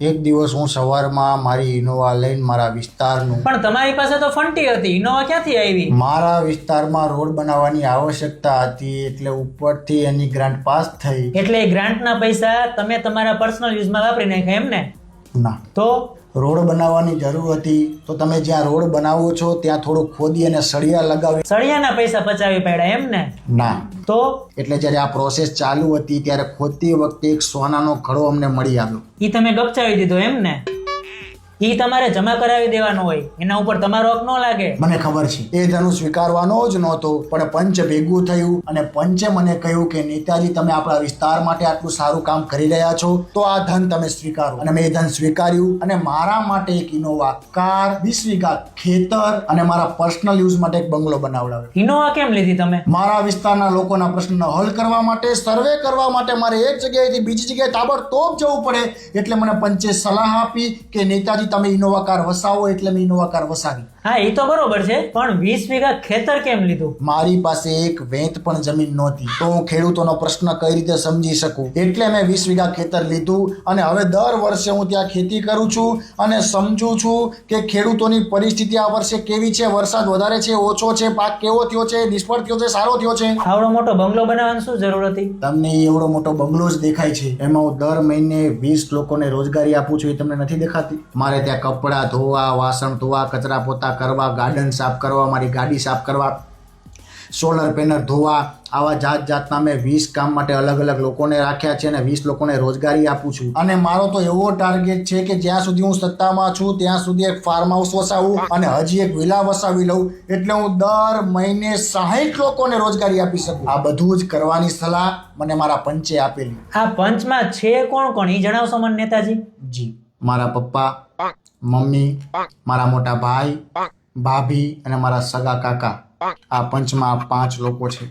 એક દિવસ હું સવારમાં મારી ઇનોવા લઈને મારા વિસ્તારનું પણ તમારી પાસે તો ફંટી હતી, ઇનોવા ક્યાંથી આવી? મારા વિસ્તારમાં રોડ બનાવવાની આવશ્યકતા હતી એટલે ઉપરથી એની ગ્રાન્ટ પાસ થઈ. એટલે એ ગ્રાન્ટના પૈસા તમે તમારા પર્સનલ યુઝમાં વાપરી નાખ્યા એમ ને? ના, તો રોડ બનાવવાની જરૂર હતી તો તમે જ્યાં રોડ બનાવો છો ત્યાં થોડું ખોદી અને સળિયા લગાવી. સળિયાના પૈસા પચાવી પડ્યા એમ ને? ના, તો એટલે જ્યારે આ પ્રોસેસ ચાલુ હતી ત્યારે ખોદતી વખતે એક સોનાનો ખડો અમને મળી આવ્યો. ઈ તમે ગપચાવી દીધો એમ ને? ઈ તમારે જમા કરાવી દેવાનો હોય, એના ઉપર તમારો હક ન લાગે. મને ખબર છે એ ધન સ્વીકારવાનો જ નહોતો, પણ પંચ ભેગું થયું અને પંચે મને કહ્યું કે નેતાજી તમે આપણા વિસ્તાર માટે આટલું સારું કામ કરી રહ્યા છો તો આ ધન તમે સ્વીકારો. અને મેં એ ધન સ્વીકાર્યું અને મારા માટે એક ઇનોવા કાર, 20 વીઘા ખેતર અને મારા પર્સનલ યુઝ માટે એક બંગલો બનાવડાવ્યો. ઇનોવા કેમ લીધી તમે? મારા વિસ્તારના લોકોના પ્રશ્નનો હલ કરવા માટે, સર્વે કરવા માટે મારે એક જગ્યાએથી બીજી જગ્યાએ તાબડતોબ જવું પડે, એટલે મને પંચે સલાહ આપી કે નેતાજી તમે ઇનોવા કાર વસાવો, એટલે મેં ઇનોવા કાર વસાવી. હા, એ તો બરોબર છે, પણ 20 વીઘા ખેતર કેમ લીધું? મારી પાસે એક વેંત પણ જમીન નહોતી તો હું ખેડૂતોનો પ્રશ્ન કઈ રીતે સમજી શકું, એટલે મેં 20 વીઘા ખેતર લીધું અને હવે દર વર્ષે હું ત્યાં ખેતી કરું છું અને સમજું છું કે ખેડૂતોની પરિસ્થિતિ આ વર્ષે કેવી છે, વરસાદ વધારે છે, ઓછો છે, પાક કેવો થયો છે, નિષ્ફળ થયો છે, સારો થયો છે. આવડો મોટો બંગલો બનાવવાની શું જરૂર હતી? તમને એવડો મોટો બંગલો જ દેખાય છે, એમાં હું દર મહિને 20 લોકોને રોજગારી આપું છું, એ તમને નથી દેખાતી? મારે ત્યાં કપડાં ધોવા, વાસણ ધોવા, કચરા પોતા કરવા, ગાર્ડન સાફ કરવા, મારી ગાડી સાફ કરવા, સોલર પેનલ ધોવા, આવા જાત જાતના મેં 20 કામ માટે અલગ અલગ લોકોને રાખ્યા છે અને 20 લોકોને રોજગારી આપું છું. અને મારો તો એવો ટાર્ગેટ છે કે જ્યાં સુધી હું સત્તામાં છું ત્યાં સુધી એક ફાર્મ હાઉસ વસાવું અને હજી એક વિલા વસાવી લઉં, એટલે હું દર મહિને 60 લોકોને રોજગારી આપી શકું. આ બધું જ કરવાની સલાહ મને મારા પંચે આપેલી. આ પંચમાં છે કોણ કોણ, એ જણાવશો મને નેતાજી? જી, મારા પપ્પા, મમ્મી, મારા મોટા ભાઈ, ભાભી અને મારા સગા કાકા. આ પંચમાં 5 લોકો છે.